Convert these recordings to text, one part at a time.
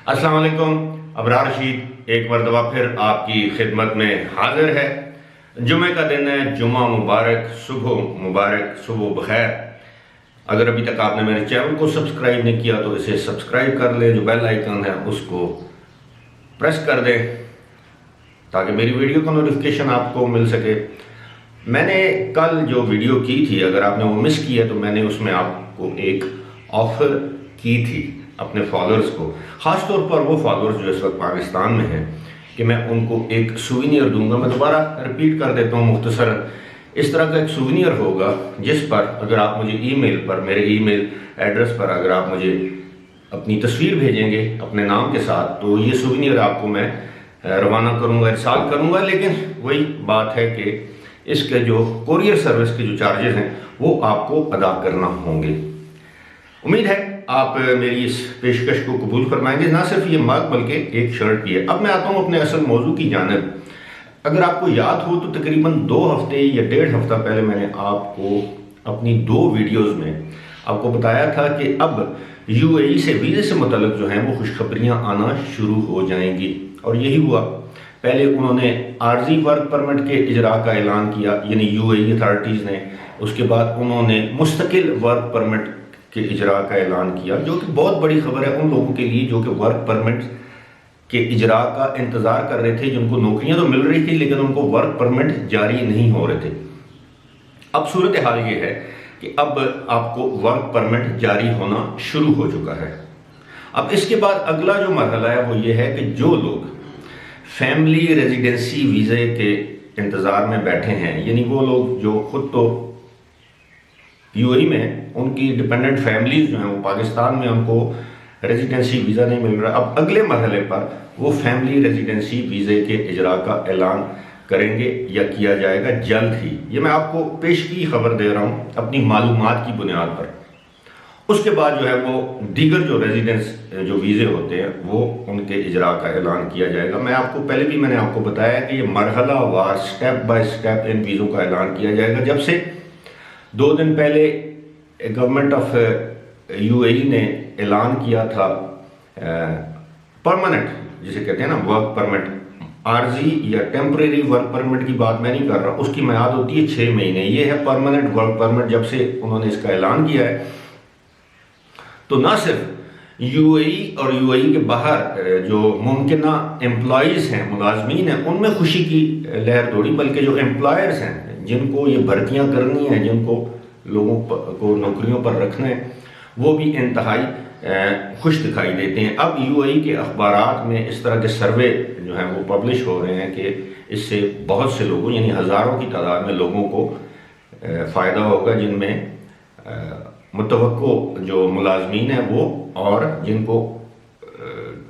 अस्सलाम वालेकुम। अबरार रशीद एक मरतबा फिर आपकी खिदमत में हाजिर है। जुमे का दिन है, जुमा मुबारक, सुबह मुबारक, सुबह बखैर। अगर अभी तक आपने मेरे चैनल को सब्सक्राइब नहीं किया तो इसे सब्सक्राइब कर लें, जो बेल आइकन है उसको प्रेस कर दें ताकि मेरी वीडियो का नोटिफिकेशन आपको मिल सके। मैंने कल जो वीडियो की थी, अगर आपने वो मिस की है तो मैंने उसमें आपको एक ऑफ़र की थी अपने फॉलोअर्स को, ख़ास तौर पर वो फॉलोअर्स जो इस वक्त पाकिस्तान में हैं, कि मैं उनको एक सूवेनियर दूंगा। मैं दोबारा रिपीट कर देता हूँ मुख्तसरन। इस तरह का एक सूवेनियर होगा जिस पर अगर आप मुझे ईमेल पर, मेरे ईमेल एड्रेस पर अगर आप मुझे अपनी तस्वीर भेजेंगे अपने नाम के साथ, तो ये सूवेनियर आपको मैं रवाना करूँगा, इरसाल करूँगा। लेकिन वही बात है कि इसके जो कोरियर सर्विस के जो चार्जेस हैं वो आपको अदा करना होंगे। उम्मीद है आप मेरी इस पेशकश को कबूल फरमाएंगे। ना सिर्फ ये मग बल्कि एक शर्ट भी है। अब मैं आता हूँ अपने असल मौजू की जानिब। अगर आपको याद हो तो तकरीबन 2 हफ्ते या 1.5 हफ्ता पहले मैंने आपको अपनी 2 वीडियोस में आपको बताया था कि अब यूएई से वीज़े से मुतल्लिक जो हैं वो खुशखबरियाँ आना शुरू हो जाएंगी, और यही हुआ। पहले उन्होंने आर्जी वर्क परमिट के इजरा का ऐलान किया, यानी यूएई अथॉरिटीज़ ने। उसके बाद उन्होंने मुस्तकिल वर्क परमिट के इजरा का ऐलान किया, जो कि बहुत बड़ी खबर है उन लोगों के लिए जो कि वर्क परमिट के इजरा का इंतज़ार कर रहे थे, जिनको नौकरियां तो मिल रही थी लेकिन उनको वर्क परमिट जारी नहीं हो रहे थे। अब सूरत हाल ये है कि अब आपको वर्क परमिट जारी होना शुरू हो चुका है। अब इसके बाद अगला जो मरहला है वो ये है कि जो लोग फैमिली रेजिडेंसी वीज़े के इंतज़ार में बैठे हैं, यानी वो लोग जो खुद तो यूएई में, उनकी डिपेंडेंट फैमिलीज जो हैं वो पाकिस्तान में, उनको रेजिडेंसी वीज़ा नहीं मिल रहा। अब अगले मरहले पर वो फैमिली रेजिडेंसी वीज़े के इजरा का ऐलान करेंगे या किया जाएगा जल्द ही। ये मैं आपको पेश की खबर दे रहा हूँ अपनी मालूमात की बुनियाद पर। उसके बाद जो है वो दीगर जो रेजिडेंस जो वीज़े होते हैं वो उनके इजरा का ऐलान किया जाएगा। मैं आपको पहले भी मैंने आपको बताया कि ये मरहला वार स्टेप बाय स्टेप इन वीज़ों का ऐलान किया जाएगा। जब से 2 दिन पहले गवर्नमेंट ऑफ यूएई ने ऐलान किया था परमानेंट, जिसे कहते हैं ना वर्क परमिट, आरजी या टेम्परेरी वर्क परमिट की बात मैं नहीं कर रहा, उसकी मियाद होती है 6 महीने। ये है परमानेंट वर्क परमिट। जब से उन्होंने इसका ऐलान किया है तो ना सिर्फ यूएई और यूएई के बाहर जो मुमकिना एम्प्लॉयज़ हैं, मुलाजमीन हैं, उनमें खुशी की लहर दौड़ी, बल्कि जो एम्प्लॉयर्स हैं जिनको ये भर्तियां करनी है, जिनको लोगों को नौकरियों पर रखना है, वो भी इंतहाई खुश दिखाई देते हैं। अब यूएई के अखबारात में इस तरह के सर्वे जो हैं वो पब्लिश हो रहे हैं कि इससे बहुत से लोगों, यानी हज़ारों की तादाद में लोगों को फ़ायदा होगा, जिनमें मुतवक्को जो मुलाजमीन हैं वो, और जिनको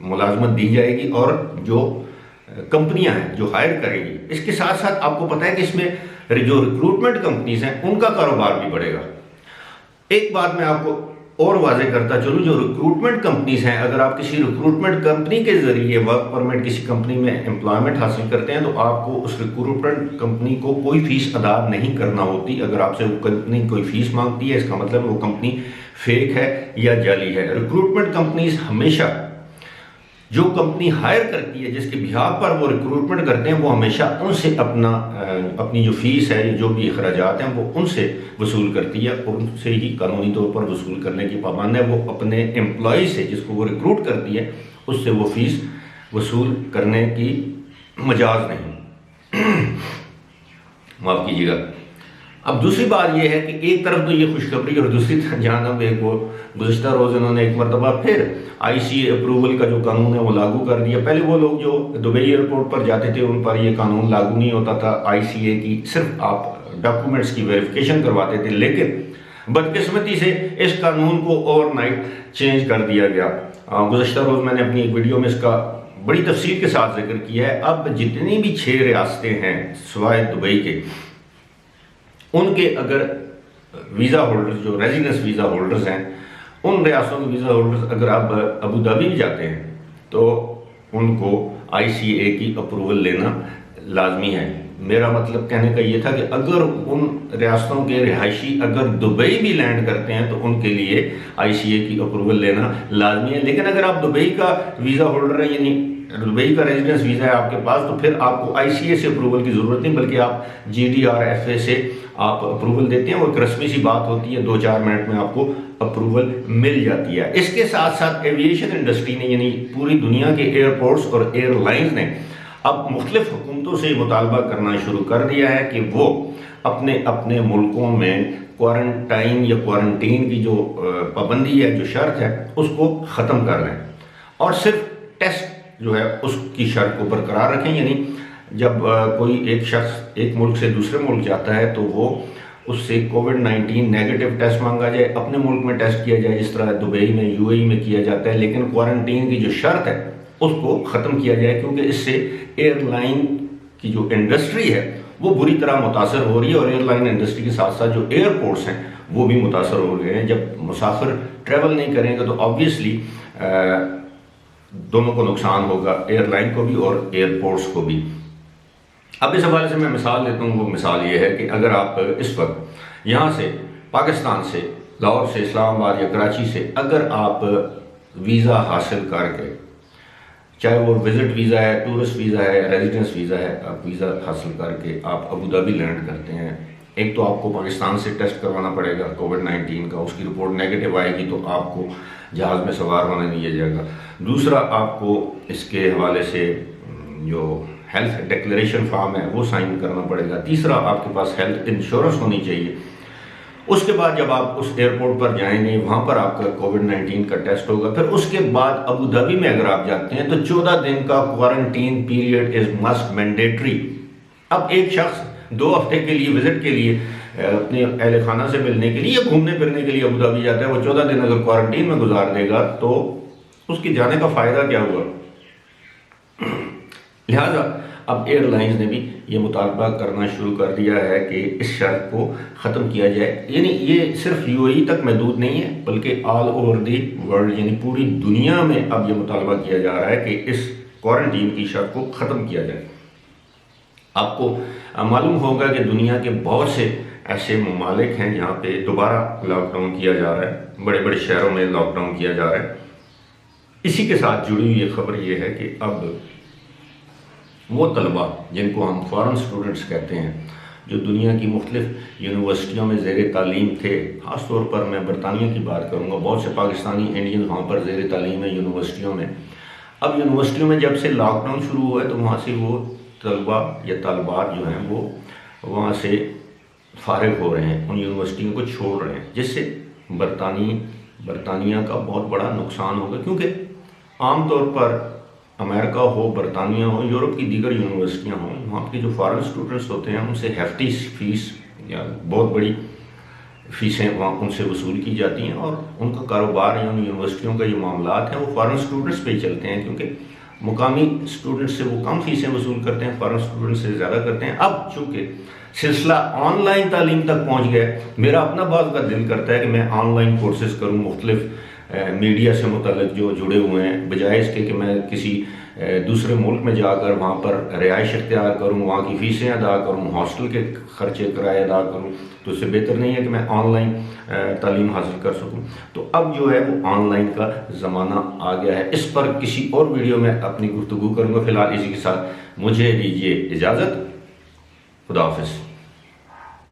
मुलाजमत दी जाएगी, और जो कंपनियां हैं जो हायर करेंगी। इसके साथ साथ आपको पता है कि इसमें जो रिक्रूटमेंट कंपनीज हैं उनका कारोबार भी बढ़ेगा। एक बात मैं आपको और वाज़ेह करता चलूँ, जो रिक्रूटमेंट कंपनीज हैं, अगर आप किसी रिक्रूटमेंट कंपनी के जरिए वर्क परमिट किसी कंपनी में एम्प्लॉयमेंट हासिल करते हैं तो आपको उस रिक्रूटमेंट कंपनी को कोई फीस अदा नहीं करना होती। अगर आपसे वो कंपनी कोई फीस मांगती है, इसका मतलब वो कंपनी फेक है या जाली है। रिक्रूटमेंट कंपनीज हमेशा जो कंपनी हायर करती है, जिसके बिहाफ पर वो रिक्रूटमेंट करते हैं, वो हमेशा उनसे अपनी जो फीस है, जो भी अखराजात हैं, वो उनसे वसूल करती है, और उनसे ही कानूनी तौर पर वसूल करने की पाबंद है। वो अपने एम्प्लॉय से, जिसको वो रिक्रूट करती है, उससे वो फीस वसूल करने की मजाज नहीं। माफ़ कीजिएगा। अब दूसरी बात यह है कि एक तरफ तो ये खुशखबरी, और दूसरी जानब एक वो गुज़िश्ता रोज़ इन्होंने एक मरतबा फिर आईसीए अप्रूवल का जो कानून है वो लागू कर दिया। पहले वो लोग जो दुबई एयरपोर्ट पर जाते थे उन पर ये कानून लागू नहीं होता था, आईसीए की सिर्फ आप डॉक्यूमेंट्स की वेरिफिकेशन करवाते थे, लेकिन बदकिस्मती से इस कानून को ओवरनाइट चेंज कर दिया गया। गुज़िश्ता रोज़ मैंने अपनी एक वीडियो में इसका बड़ी तफसील के साथ जिक्र किया है। अब जितनी भी 6 रियासतें हैं सिवाय दुबई के, उनके अगर वीज़ा होल्डर्स, जो रेजिडेंस वीज़ा होल्डर्स हैं, उन रियासतों के वीज़ा होल्डर्स अगर आप अबू धाबी भी जाते हैं तो उनको आईसीए की अप्रूवल लेना लाजमी है। मेरा मतलब कहने का ये था कि अगर उन रियासतों के रिहायशी अगर दुबई भी लैंड करते हैं तो उनके लिए ICA की अप्रूवल लेना लाजमी है। लेकिन अगर आप दुबई का वीज़ा होल्डर है, यानी दुबई का रेजिडेंस वीज़ा है आपके पास, तो फिर आपको ICA से अप्रूवल की ज़रूरत नहीं, बल्कि आप GDRFA से आप अप्रूवल देते हैं। वो एक रस्मी सी बात होती है, 2-4 मिनट में आपको अप्रूवल मिल जाती है। इसके साथ साथ एविएशन इंडस्ट्री ने, यानी पूरी दुनिया के एयरपोर्ट्स और एयरलाइंस ने अब मुख्तलिफ हुकूमतों से मुतालबा करना शुरू कर दिया है कि वो अपने अपने मुल्कों में क्वारंटाइन या क्वारंटीन की जो पाबंदी है, जो शर्त है, उसको ख़त्म कर दें और सिर्फ टेस्ट जो है उसकी शर्त को बरकरार रखें। यानी जब कोई एक शख्स एक मुल्क से दूसरे मुल्क जाता है तो वो उससे कोविड-19 नेगेटिव टेस्ट मांगा जाए, अपने मुल्क में टेस्ट किया जाए जिस तरह दुबई में, UAE में किया जाता है, लेकिन क्वारंटीन की जो शर्त है उसको ख़त्म किया जाए, क्योंकि इससे एयरलाइन की जो इंडस्ट्री है वो बुरी तरह मुतासर हो रही है और एयरलाइन इंडस्ट्री के साथ साथ जो एयरपोर्ट्स हैं वो भी मुतासर हो रहे हैं। जब मुसाफिर ट्रैवल नहीं करेंगे तो ऑब्वियसली दोनों को नुकसान होगा, एयरलाइन को भी और एयरपोर्ट्स को भी। अब इस हवाले से मैं मिसाल देता हूँ। वो मिसाल ये है कि अगर आप इस वक्त यहाँ से, पाकिस्तान से, लाहौर से, इस्लामाबाद या कराची से अगर आप वीज़ा हासिल करके, चाहे वो विजिट वीज़ा है, टूरिस्ट वीज़ा है, रेजिडेंस वीज़ा है, आप वीज़ा हासिल करके आप अबू धाबी लैंड करते हैं, एक तो आपको पाकिस्तान से टेस्ट करवाना पड़ेगा कोविड-19 का, उसकी रिपोर्ट नेगेटिव आएगी तो आपको जहाज़ में सवार होने नहीं दिया जाएगा। दूसरा, आपको इसके हवाले से जो हेल्थ डिक्लेरेशन फॉर्म है वो साइन करना पड़ेगा। तीसरा, आपके पास हेल्थ इंश्योरेंस होनी चाहिए। उसके बाद जब आप उस एयरपोर्ट पर जाएंगे वहाँ पर आपका कोविड-19 का टेस्ट होगा। फिर उसके बाद अबू धाबी में अगर आप जाते हैं तो 14 दिन का quarantine period is must mandatory. अब एक शख्स 2 हफ्ते के लिए विजिट के लिए अपने अहल खाना से मिलने के लिए या घूमने फिरने के लिए अबू धाबी जाता है, वो 14 दिन अगर क्वारंटीन में गुजार देगा तो उसकी जाने का फ़ायदा क्या हुआ। लिहाजा अब एयरलाइंस ने भी ये मुतालबा करना शुरू कर दिया है कि इस शर्त को ख़त्म किया जाए। यानी ये सिर्फ UAE तक महदूद नहीं है, बल्कि ऑल ओवर दी वर्ल्ड, यानी पूरी दुनिया में अब ये मुतालबा किया जा रहा है कि इस क्वारंटीन की शर्त को ख़त्म किया जाए। आपको मालूम होगा कि दुनिया के बहुत से ऐसे ममालिक हैं जहाँ पे दोबारा लॉकडाउन किया जा रहा है, बड़े बड़े शहरों में लॉकडाउन किया जा रहा है। इसी के साथ जुड़ी हुई खबर ये है कि अब वो तलबा जिनको हम फॉरेन स्टूडेंट्स कहते हैं, जो दुनिया की मुख्तलिफ यूनिवर्सिटियों में ज़ेर तालीम थे, ख़ास तौर पर मैं बरतानिया की बात करूँगा, बहुत से पाकिस्तानी इंडियन वहाँ पर ज़ेर तालीम है यूनिवर्सिटियों में। अब यूनिवर्सिटियों में जब से लॉकडाउन शुरू हुआ है तो वहाँ से वो तलबा या तलबात जो हैं वो वहाँ से फारिग हो रहे हैं, उन यूनिवर्सिटियों को छोड़ रहे हैं, जिससे बरतानिया का बहुत बड़ा नुकसान होगा। क्योंकि आम तौर पर अमेरिका हो, बरतानिया हो, यूरोप की दीगर यूनिवर्सिटियाँ हों, वहाँ के जो फॉरेन स्टूडेंट्स होते हैं उनसे हेफ्टी फीस या बहुत बड़ी फ़ीसें वहाँ उनसे वसूल की जाती हैं और उनका कारोबार या उन यूनिवर्सिटियों का ये मामलात हैं वो फॉरेन स्टूडेंट्स पे चलते हैं, क्योंकि मुकामी स्टूडेंट्स से वो कम फ़ीसें वसूल करते हैं, फॉरेन स्टूडेंट्स से ज़्यादा करते हैं। अब चूँकि सिलसिला ऑनलाइन तालीम तक पहुँच गया, मेरा अपना बात का दिल करता है कि मैं ऑनलाइन कोर्सेज़ करूँ मुख्तलिफ मीडिया से मुतल्लिक जो जुड़े हुए हैं, बजाय इसके कि मैं किसी दूसरे मुल्क में जाकर वहाँ पर रिहाइश इख्तियार करूँ, वहाँ की फ़ीसें अदा करूँ, हॉस्टल के खर्चे किराए अदा करूँ, तो इससे बेहतर नहीं है कि मैं ऑनलाइन तालीम हासिल कर सकूँ। तो अब जो है वो ऑनलाइन का ज़माना आ गया है। इस पर किसी और वीडियो में अपनी गुफ्तगू करूँगा। फ़िलहाल इसी के साथ मुझे दीजिए इजाज़त। खुदा हाफ़िज़।